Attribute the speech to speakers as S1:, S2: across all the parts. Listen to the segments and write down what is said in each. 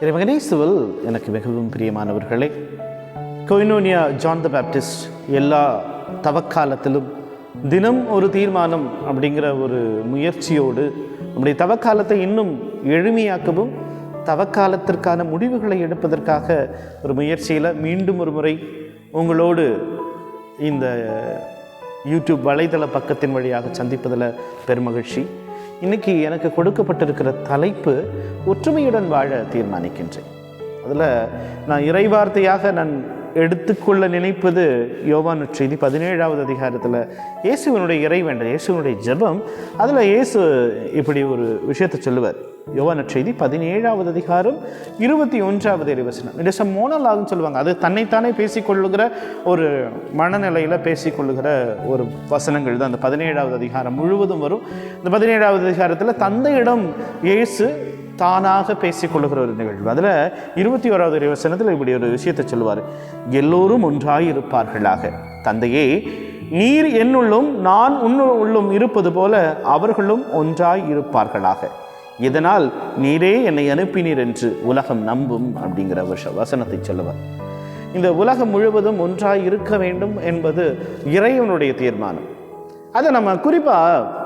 S1: இறைவனேசுவில் எனக்கு மிகவும் பிரியமானவர்களே, கொயினோனியா ஜான் த பேப்டிஸ்ட் எல்லா தவக்காலத்திலும் தினம் ஒரு தீர்மானம் அப்படிங்கிற ஒரு முயற்சியோடு நம்முடைய தவக்காலத்தை இன்னும் எளிமையாக்கவும் தவக்காலத்திற்கான முடிவுகளை எடுப்பதற்காக ஒரு முயற்சியில் மீண்டும் ஒரு முறை உங்களோடு இந்த யூடியூப் வலைதள பக்கத்தின் வழியாக சந்திப்பதில் பெருமகிழ்ச்சி. இன்றைக்கி எனக்கு கொடுக்கப்பட்டிருக்கிற தலைப்பு ஒற்றுமையுடன் வாழ தீர்மானிக்கின்றேன். அதில் நான் இறைவார்த்தையாக நான் எடுத்துக்கொள்ள நினைப்பது யோவான் நற்செய்தி 17வது அதிகாரத்தில் இயேசுவினுடைய இறைவேண்டல், இயேசுவினுடைய ஜெபம். அதில் இயேசு இப்படி ஒரு விஷயத்தை சொல்லுவார். யோவான் நற்செய்தி 17வது அதிகாரம் 21வது இறைவசனம். இட் இஸ் அ மோனோலாக்னு சொல்லுவாங்க. அது தன்னைத்தானே பேசிக்கொள்ளுகிற ஒரு மனநிலையில் பேசிக்கொள்ளுகிற ஒரு வசனங்கள் தான் அந்த 17வது அதிகாரம் முழுவதும் வரும். இந்த 17வது அதிகாரத்தில் தந்தையிடம் இயேசு தானாக பேசிக்கொள்ளுகிற ஒரு நிகழ்வு. அதில் 21வது இறைவசனத்தில் இப்படி ஒரு விஷயத்தை சொல்லுவார். எல்லோரும் ஒன்றாய் இருப்பார்களாக. தந்தையே, நீர் என்னுள்ளும் நான் உன்னுள்ளும் இருப்பது போல அவர்களும் ஒன்றாய் இருப்பார்களாக. இதனால் நீரே என்னை அனுப்பினீர் என்று உலகம் நம்பும் அப்படிங்கிற வசனத்தை சொல்லுவார். இந்த உலகம் முழுவதும் ஒன்றாய் இருக்க வேண்டும் என்பது இறைவனுடைய தீர்மானம். அதை நம்ம குறிப்பாக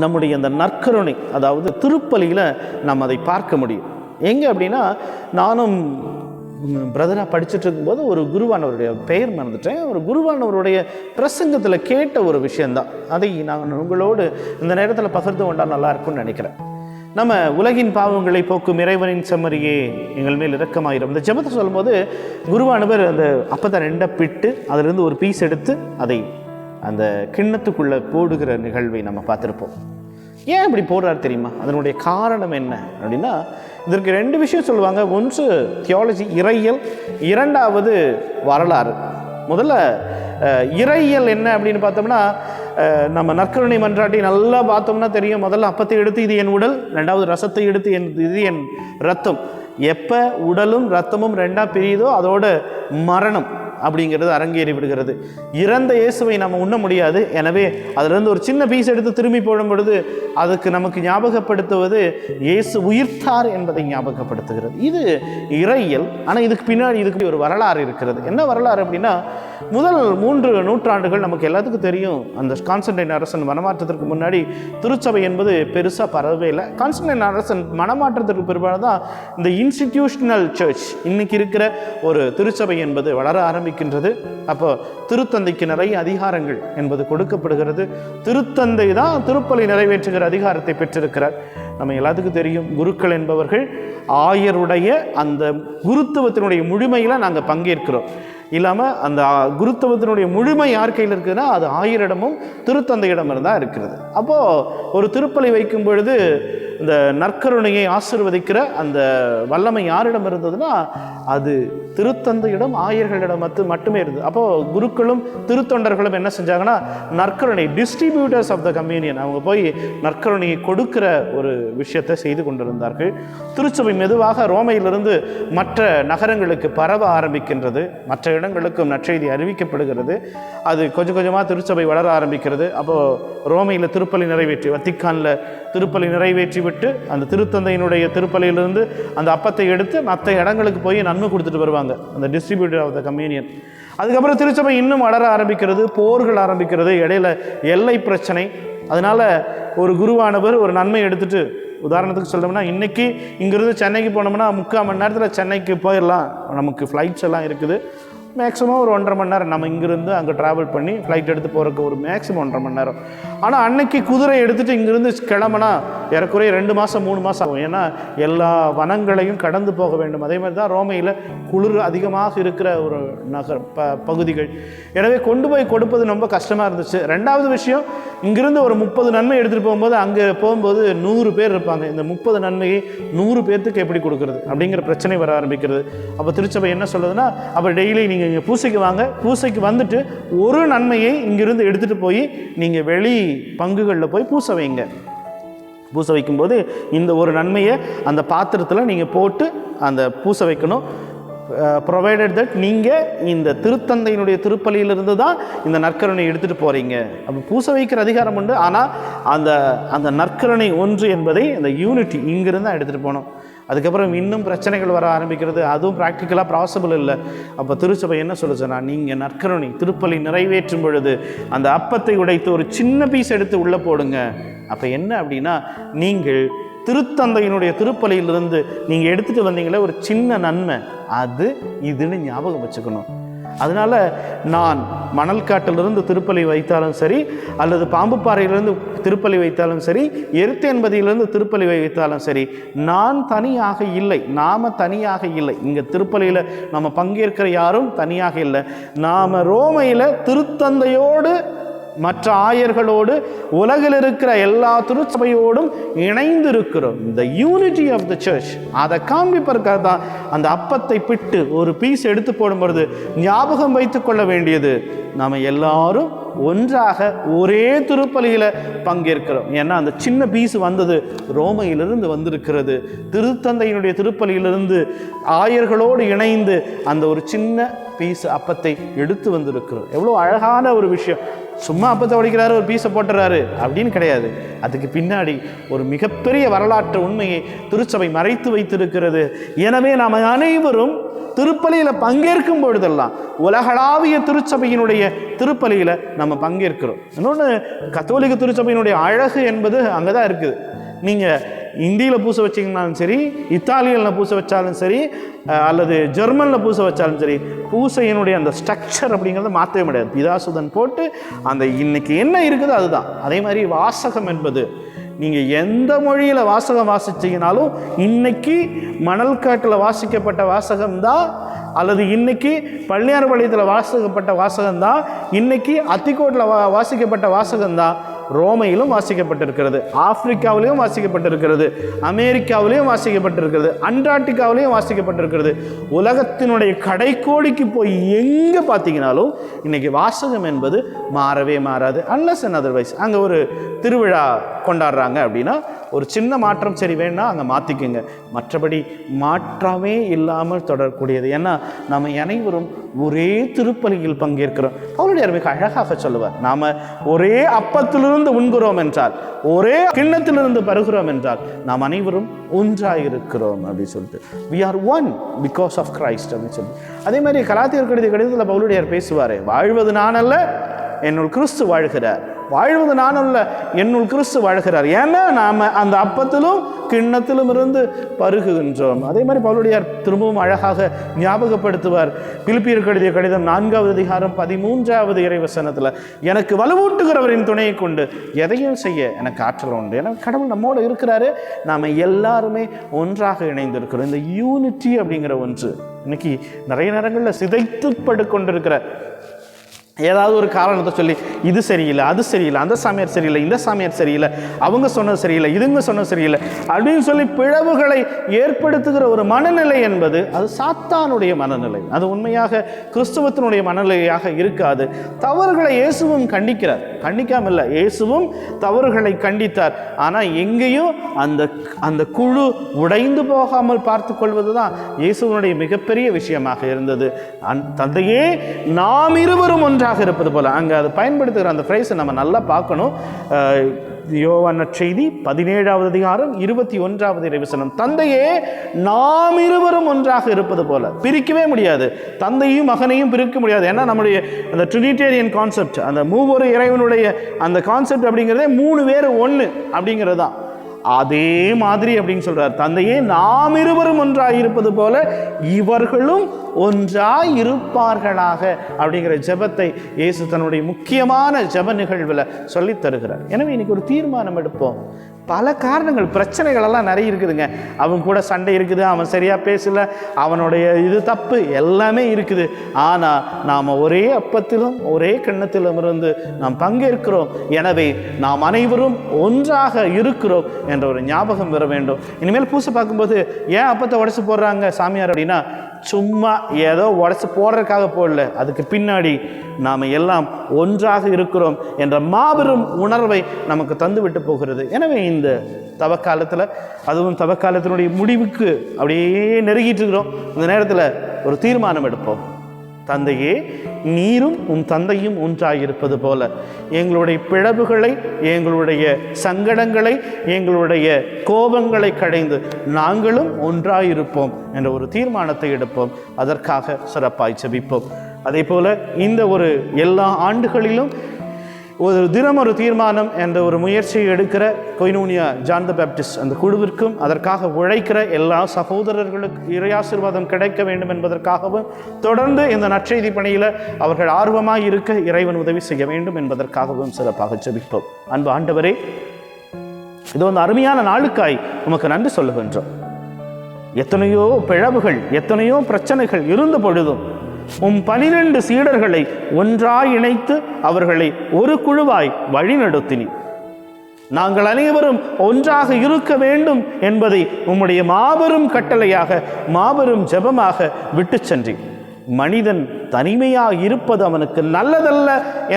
S1: நம்முடைய அந்த நற்கருணை, அதாவது திருப்பலியில் நம்ம அதை பார்க்க முடியும். எங்கே அப்படின்னா, நானும் பிரதராக படிச்சுட்டு இருக்கும்போது ஒரு குருவானவருடைய பெயர் மறந்துட்டேன். ஒரு குருவானவருடைய பிரசங்கத்தில் கேட்ட ஒரு விஷயந்தான். அதை நான் உங்களோடு இந்த நேரத்தில் பகிர்ந்து கொண்டால் நல்லா இருக்கும்னு நினைக்கிறேன். நம்ம உலகின் பாவங்களை போக்கும் இறைவனின் செம்மறியே எங்கள் மேல் இரக்கமாயிரும். இந்த ஜெபத்தை சொல்லும்போது குருவானவர் அந்த அப்பத்தை ரெண்டை பிட்டு அதிலிருந்து ஒரு பீஸ் எடுத்து அதை அந்த கிண்ணத்துக்குள்ளே போடுகிற நிகழ்வை நம்ம பார்த்துருப்போம். ஏன் இப்படி போடுறாரு தெரியுமா? அதனுடைய காரணம் என்ன அப்படின்னா, இதற்கு 2 விஷயம் சொல்லுவாங்க. ஒன்று தியாலஜி, இறையியல். இரண்டாவது வரலாறு. முதல்ல இறையியல் என்ன அப்படின்னு பார்த்தோம்னா, நம்ம நற்கருணை மன்றாட்டி நல்லா பார்த்தோம்னா தெரியும். முதல்ல அப்பத்தை எடுத்து இது என் உடல், ரெண்டாவது ரசத்தை எடுத்து இது என் ரத்தம். எப்போ உடலும் ரத்தமும் ரெண்டாக பிரியுதோ அதோட மரணம் அப்படிங்கிறது அரங்கேறி விடுகிறது. இறந்த இயேசுவை நம்ம உண்ண முடியாது. எனவே அதிலிருந்து ஒரு சின்ன பீஸ் எடுத்து திரும்பி போடும் பொழுது அதுக்கு நமக்கு ஞாபகப்படுத்துவது இயேசு உயிர்த்தார் என்பதை ஞாபகப்படுத்துகிறது. இது இறையியல். ஆனால் இதுக்கு பின்னாடி இதுக்கு ஒரு வரலாறு இருக்கிறது. என்ன வரலாறு அப்படின்னா, முதல் 3 நூற்றாண்டுகள் நமக்கு எல்லாத்துக்கும் தெரியும். அந்த கான்ஸ்டன்டைன் அரசன் மனமாற்றத்திற்கு முன்னாடி திருச்சபை என்பது பெருசாக பரவவே இல்லை. கான்ஸ்டன்டைன் அரசன் மனமாற்றத்திற்கு பிற்பாடு தான் இந்த இன்ஸ்டிடியூஷனல் சர்ச், இன்னைக்கு இருக்கிற ஒரு திருச்சபை என்பது வளர ஆரம்பிக்கின்றது. அப்போ திருத்தந்தைக்கு நிறைய அதிகாரங்கள் என்பது கொடுக்கப்படுகிறது. திருத்தந்தை தான் திருப்பலி நிறைவேற்றுகிற அதிகாரத்தை பெற்றிருக்கிறார். நம்ம எல்லாத்துக்கும் தெரியும், குருக்கள் என்பவர்கள் ஆயருடைய அந்த குருத்துவத்தினுடைய முழுமையில் நாங்கள் பங்கேற்கிறோம். இல்லாமல் அந்த குருத்துவத்தினுடைய முழுமை யார் கையில் இருக்குதுன்னா அது ஆயரிடமும் திருத்தந்தையிடமும் தான் இருக்கிறது. அப்போது ஒரு திருப்பலி வைக்கும் பொழுது இந்த நற்கருணையை ஆசீர்வதிக்கிற அந்த வல்லமை யாரிடம் இருந்ததுன்னா அது திருத்தந்தையிடம், ஆயர்களிடம் மட்டுமே இருந்தது. அப்போது குருக்களும் திருத்தொண்டர்களும் என்ன செஞ்சாங்கன்னா, நற்கருணை டிஸ்ட்ரிபியூட்டர்ஸ் ஆஃப் த கம்யூனியன், அவங்க போய் நற்கருணையை கொடுக்கிற ஒரு விஷயத்தை செய்து கொண்டிருந்தார்கள். திருச்சபை மெதுவாக ரோமையிலிருந்து மற்ற நகரங்களுக்கு பரவ ஆரம்பிக்கின்றது. மற்ற இடங்களுக்கும் நற்செய்தி அறிவிக்கப்படுகிறது. அது கொஞ்சம் கொஞ்சமாக திருச்சபை வளர ஆரம்பிக்கிறது. அப்போது ரோமையில் திருப்பலி நிறைவேற்றி, வத்திக்கானில் திருப்பலி நிறைவேற்றி விட்டு அந்த திருத்தந்தையினுடைய திருப்பலியிலிருந்து அந்த அப்பத்தை எடுத்து மற்ற இடங்களுக்கு போய் நன்மை கொடுத்துட்டு வருவாங்க, அந்த டிஸ்ட்ரிபியூட்டர் ஆஃப் த கம்யூனியன். அதுக்கப்புறம் திருச்சபை இன்னும் வளர ஆரம்பிக்கிறது, போர்கள் ஆரம்பிக்கிறது, இடையில எல்லை பிரச்சனை. அதனால் ஒரு குருவானவர் ஒரு நன்மை எடுத்துட்டு, உதாரணத்துக்கு சொல்லணும்னா, இன்றைக்கி இங்கேருந்து சென்னைக்கு போனோம்னா 3/4 மணி நேரத்தில் சென்னைக்கு போயிடலாம். நமக்கு ஃப்ளைட்ஸ் எல்லாம் இருக்குது. மேக்ஸிமம் ஒரு 1.5 மணி நேரம் நம்ம இங்கேருந்து அங்கே ட்ராவல் பண்ணி ஃப்ளைட் எடுத்து போகிறதுக்கு ஒரு மேக்ஸிமம் 1.5 மணி நேரம். ஆனால் அன்னைக்கு குதிரை எடுத்துகிட்டு இங்கேருந்து கிளம்புனா ஏறக்குறைய 2 மாதம் 3 மாதம் ஆகும். ஏன்னா எல்லா வனங்களையும் கடந்து போக வேண்டும். அதே மாதிரி தான் ரோமையில் குளிர் அதிகமாக இருக்கிற ஒரு பகுதிகள். எனவே கொண்டு போய் கொடுப்பது ரொம்ப கஷ்டமாக இருந்துச்சு. ரெண்டாவது விஷயம், இங்கிருந்து ஒரு 30 நன்மை எடுத்துகிட்டு போகும்போது அங்கே போகும்போது 100 பேர் இருப்பாங்க. இந்த 30 நன்மையை 100 பேர்த்துக்கு எப்படி கொடுக்குறது அப்படிங்கிற பிரச்சனை வர ஆரம்பிக்கிறது. அப்போ திருச்சபை என்ன சொல்லுதுன்னா, அப்போ டெய்லி நீங்கள் இங்கே பூசைக்கு வாங்க, பூசைக்கு வந்துட்டு ஒரு நன்மையை இங்கிருந்து எடுத்துகிட்டு போய் நீங்கள் வெளி பங்குகளில் போய் பூசை வைங்க. பூசை வைக்கும்போது இந்த ஒரு நன்மையை அந்த பாத்திரத்தில் நீங்கள் போட்டு அந்த பூசை வைக்கணும். ப்ரொவைடட் தட் நீங்கள் இந்த திருத்தந்தையினுடைய திருப்பலியிலிருந்து தான் இந்த நற்கருணை எடுத்துகிட்டு போகிறீங்க. அப்போ பூச வைக்கிற அதிகாரம் உண்டு, ஆனால் அந்த நற்கருணை ஒன்று என்பதை அந்த யூனிட்டி இங்கிருந்து தான் எடுத்துகிட்டு போகணும். அதுக்கப்புறம் இன்னும் பிரச்சனைகள் வர ஆரம்பிக்கிறது, அதுவும் ப்ராக்டிக்கலாக பாசிபிள் இல்லை. அப்போ திருச்சபை என்ன சொல்லுச்சுன்னா, நீங்கள் நற்கருணை திருப்பலி நிறைவேற்றும் பொழுது அந்த அப்பத்தை உடைத்து ஒரு சின்ன பீஸ் எடுத்து உள்ளே போடுங்க. அப்போ என்ன அப்படின்னா, நீங்கள் திருத்தந்தையினுடைய திருப்பலியிலிருந்து நீங்கள் எடுத்துகிட்டு வந்தீங்களே ஒரு சின்ன நன்மை, அது இதுன்னு ஞாபகம் வச்சுக்கணும். அதனால் நான் மணல்காட்டிலிருந்து திருப்பலி வைத்தாலும் சரி, அல்லது பாம்புப்பாறையிலிருந்து திருப்பலி வைத்தாலும் சரி, எருத்தேன்பதியிலிருந்து திருப்பலி வைத்தாலும் சரி, நான் தனியாக இல்லை, நாம் தனியாக இல்லை. இங்கே திருப்பலியில் நம்ம பங்கேற்கிற யாரும் தனியாக இல்லை. நாம் ரோமையில் திருத்தந்தையோடு மற்ற ஆயர்களோடு உலகில் இருக்கிற எல்லா திருச்சபையோடும் இணைந்து இருக்கிறோம். இந்த யூனிட்டி ஆஃப் த சர்ச் அதை காண்பிப்பதற்காக தான் அந்த அப்பத்தை பிட்டு ஒரு பீஸ் எடுத்து போடும் பொழுது ஞாபகம் வைத்து கொள்ள வேண்டியது, நாம் எல்லாரும் ஒன்றாக ஒரே திருப்பலியில் பங்கேற்கிறோம். ஏன்னா அந்த சின்ன பீஸ் வந்தது ரோமையிலிருந்து வந்திருக்கிறது. திருத்தந்தையினுடைய திருப்பலியிலிருந்து ஆயர்களோடு இணைந்து அந்த ஒரு சின்ன பீஸ் அப்பத்தை எடுத்து வந்திருக்கிறோம். எவ்வளோ அழகான ஒரு விஷயம். சும்மா அப்பத்தை உடைக்கிறாரு, ஒரு பீஸை போட்டுறாரு அப்படின்னு கிடையாது. அதுக்கு பின்னாடி ஒரு மிகப்பெரிய வரலாற்று உண்மையை திருச்சபை மறைத்து வைத்திருக்கிறது. எனவே நாம் அனைவரும் திருப்பலியில் பங்கேற்கும் பொழுதெல்லாம் உலகளாவிய திருச்சபையினுடைய திருப்பலியில் நம்ம பங்கேற்கிறோம். இன்னொன்று, கத்தோலிக்க திருச்சபையினுடைய அழகு என்பது அங்கே தான் இருக்குது. நீங்கள் இந்தியில் பூச வச்சிங்கனாலும் சரி, இத்தாலியனில் பூச வச்சாலும் சரி, அல்லது ஜெர்மனில் பூச வச்சாலும் சரி, பூசையினுடைய அந்த ஸ்ட்ரக்சர் அப்படிங்கிறத மாற்றவே முடியாது. பிதாசுதன் போட்டு அந்த இன்னைக்கு என்ன இருக்குதோ அதுதான். அதே மாதிரி வாசகம் என்பது, நீங்கள் எந்த மொழியில் வாசகம் வாசிச்சிங்கனாலும் இன்னைக்கு மணல்காட்டில் வாசிக்கப்பட்ட வாசகம்தான், அல்லது இன்னைக்கு பள்ளியார்பாளையத்தில் வாசிக்கப்பட்ட வாசகம்தான், இன்னைக்கு அத்திக்கோட்டில் வாசிக்கப்பட்ட வாசகம்தான் ரோமையிலும் வாசிக்கப்பட்டிருக்கிறது, ஆப்பிரிக்காவிலையும் வாசிக்கப்பட்டிருக்கிறது, அமெரிக்காவிலையும் வாசிக்கப்பட்டிருக்கிறது, அண்டார்டிகாவிலையும் வாசிக்கப்பட்டிருக்கிறது. உலகத்தினுடைய கடைக்கோடிக்கு போய் எங்கே பார்த்தீங்கன்னாலும் இன்னைக்கு வாசகம் என்பது மாறவே மாறாது. அன்லஸ் அண்ட் அதர்வைஸ் அங்கே ஒரு திருவிழா கொண்டாடுறாங்க அப்படின்னா ஒரு சின்ன மாற்றம் சரி வேணா அங்கே மாற்றிக்குங்க. மற்றபடி மாற்றமே இல்லாமல் தொடரக்கூடியது. ஏன்னா நம்ம அனைவரும் ஒரே திருப்பலியில் பங்கேற்கிறோம். அவருடைய மிக அழகாக சொல்லுவார், நாம் ஒரே அப்பத்திலிருந்து உண்கிறோம் என்றால், ஒரே கிண்ணத்திலிருந்து பருகிறோம் என்றால், நாம் அனைவரும் ஒன்றாக இருக்கிறோம் அப்படின்னு சொல்லிட்டு, we are one because of Christ அப்படின்னு சொல்லி. அதே மாதிரி கலாத்தியர் கடிதத்தில் பவுலுடையார் பேசுவார், வாழ்வது நான் அல்ல, என்னுள் கிறிஸ்து வாழ்கிறார். வாழ்வது நான் அல்ல, என்னுள் கிறிஸ்து வாழ்கிறார். ஏன்னா நாம் அந்த அப்பத்திலும் கிண்ணத்திலும் இருந்து பருகுகின்றோம். அதே மாதிரி பவுலுடையார் திரும்பவும் அழகாக ஞாபகப்படுத்துவார். பிலிப்பியர் கடித கடிதம் 4வது அதிகாரம் 13வது இறைவசனத்தில், எனக்கு வலுவூட்டுகிறவரின் துணையை கொண்டு எதையும் செய்ய எனக்கு ஆற்றல் உண்டு. ஏன்னா கடவுள் நம்மோடு இருக்கிறாரு, நாம் எல்லாருமே ஒன்றாக இணைந்திருக்கிறோம். இந்த யூனிட்டி அப்படிங்கிற ஒன்று இன்னைக்கு நிறைய நேரங்களில் சிதைத்துப்பட்டு கொண்டிருக்கிற, ஏதாவது ஒரு காரணத்தை சொல்லி இது சரியில்லை, அது சரியில்லை, அந்த சாமியார் சரியில்லை, இந்த சாமியார் சரியில்லை, அவங்க சொன்னது சரியில்லை, இதுங்க சொன்னது சரியில்லை அப்படின்னு சொல்லி பிளவுகளை ஏற்படுத்துகிற ஒரு மனநிலை என்பது அது சாத்தானுடைய மனநிலை. அது உண்மையாக கிறிஸ்துவத்தினுடைய மனநிலையாக இருக்காது. தவறுகளை இயேசுவும் கண்டிக்கிறார், கண்டிக்காமல் இல்லை, இயேசுவும் தவறுகளை கண்டித்தார். ஆனால் எங்கேயும் அந்த குழு உடைந்து போகாமல் பார்த்து கொள்வது தான் இயேசுவனுடைய மிகப்பெரிய விஷயமாக இருந்தது. தந்தையே நாம் இருவரும் ஒன்றாக இருப்பது போல, அங்கே அதை பயன்படுத்துகிற அந்த ஃப்ரேஸை நம்ம நல்லா பார்க்கணும். யோவான் நற்செய்தி 17வது அதிகாரம் 21வது இறைவசனம், தந்தையே நாம் இருவரும் ஒன்றாக இருப்பது போல. பிரிக்கவே முடியாது, தந்தையும் மகனையும் பிரிக்க முடியாது. ஏன்னா நம்முடைய அந்த ட்ரினிட்டேரியன் கான்செப்ட், அந்த மூவொரு இறைவனுடைய அந்த கான்செப்ட் அப்படிங்கிறதே 3 பேர் 1 அப்படிங்கிறது தான். அதே மாதிரி அப்படின்னு சொல்றார், தந்தையே நாம் இருவரும் ஒன்றாய் இருப்பது போல இவர்களும் ஒன்றாய் இருப்பார்களாக அப்படிங்கிற ஜெபத்தை இயேசு தன்னுடைய முக்கியமான ஜெப நிகழ்வில் சொல்லித் தருகிறார். எனவே இன்னைக்கு ஒரு தீர்மானம் எடுப்போம். பல காரணங்கள், பிரச்சனைகள் எல்லாம் நிறைய இருக்குதுங்க. அவன் கூட சண்டை இருக்குது, அவன் சரியா பேசல, அவனுடைய இது தப்பு, எல்லாமே இருக்குது. ஆனால் நாம் ஒரே அப்பத்திலும் ஒரே கிண்ணத்திலும் இருந்து நாம் பங்கேற்கிறோம். எனவே நாம் அனைவரும் ஒன்றாக இருக்கிறோம் என்ற ஒரு ஞாபகம் வர வேண்டும். இனிமேல் பூசை பார்க்கும்போது ஏன் அப்பத்தை உடைச்சு போடுறாங்க சாமியார் அப்படின்னா, சும்மா ஏதோ உடைச்சு போடுறதுக்காக போடல, அதுக்கு பின்னாடி நாம் எல்லாம் ஒன்றாக இருக்கிறோம் என்ற மாபெரும் உணர்வை நமக்கு தந்துவிட்டு போகிறது. எனவே இந்த தவக்காலத்தில், அதுவும் தவக்காலத்தினுடைய முடிவுக்கு அப்படியே நெருங்கிட்டு இருக்கிறோம். இந்த நேரத்தில் ஒரு தீர்மானம் எடுப்போம். தந்தையே, நீரும் உம் தந்தையும் ஒன்றாயிருப்பது போல எங்களுடைய பிளவுகளை, எங்களுடைய சங்கடங்களை, எங்களுடைய கோபங்களை கடைந்து நாங்களும் ஒன்றாயிருப்போம் என்ற ஒரு தீர்மானத்தை எடுப்போம். அதற்காக சிறப்பாய் ஜெபிப்போம். அதே போல இந்த ஒரு எல்லா ஆண்டுகளிலும் ஒரு தினம் ஒரு தீர்மானம் என்ற ஒரு முயற்சியை எடுக்கிற கொய்னூனியா ஜான் த பேப்டிஸ்ட் அந்த குழுவிற்கும், அதற்காக உழைக்கிற எல்லா சகோதரர்களுக்கு இறையாசீர்வாதம் கிடைக்க வேண்டும் என்பதற்காகவும், தொடர்ந்து இந்த நற்செய்தி பணியில் அவர்கள் ஆர்வமாய் இருக்க இறைவன் உதவி செய்ய வேண்டும் என்பதற்காகவும் சிறப்பாக ஜெபிப்போம். அன்பு ஆண்டவரே, இது வந்து அருமையான நாளுக்காய் உமக்கு நன்றி சொல்லுகின்றோம். எத்தனையோ பிளவுகள், எத்தனையோ பிரச்சனைகள் இருந்த பொழுதும் 12 சீடர்களை ஒன்றாய் இணைத்து அவர்களை ஒரு குழுவாய் வழிநடத்தினீர். நாங்கள் அனைவரும் ஒன்றாக இருக்க வேண்டும் என்பதை உம்முடைய மாபெரும் கட்டளையாக, மாபெரும் ஜெபமாக விட்டு சென்றீர். மனிதன் தனிமையாக இருப்பது அவனுக்கு நல்லதல்ல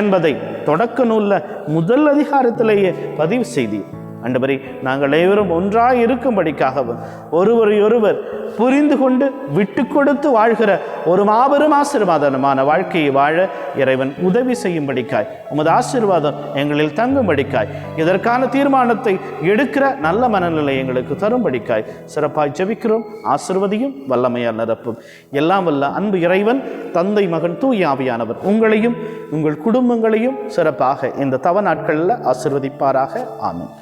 S1: என்பதை தொடக்க நூல்ல முதல் அதிகாரத்திலேயே பதிவு செய்தீர். ஆண்டவரே, நாங்கள் அனைவரும் ஒன்றாய் இருக்கும்படிக்காகவும், ஒருவரையொருவர் புரிந்து கொண்டு விட்டு கொடுத்து வாழ்கிற ஒரு மாபெரும் ஆசீர்வாதமான வாழ்க்கையை வாழ இறைவன் உதவி செய்யும்படிக்காய், உமது ஆசீர்வாதம் எங்களில் தங்கும்படிக்காய், இதற்கான தீர்மானத்தை எடுக்கிற நல்ல மனநிலை எங்களுக்கு தரும்படிக்காய் சிறப்பாய் ஜெபிக்கிறோம். ஆசீர்வதியும், வல்லமையால் நிரப்பும். எல்லாம் வல்ல அன்பு இறைவன், தந்தை, மகன், தூய ஆவியானவர் உங்களையும் உங்கள் குடும்பங்களையும் சிறப்பாக இந்த தவ நாட்களில் ஆசீர்வதிப்பாராக. ஆமென்.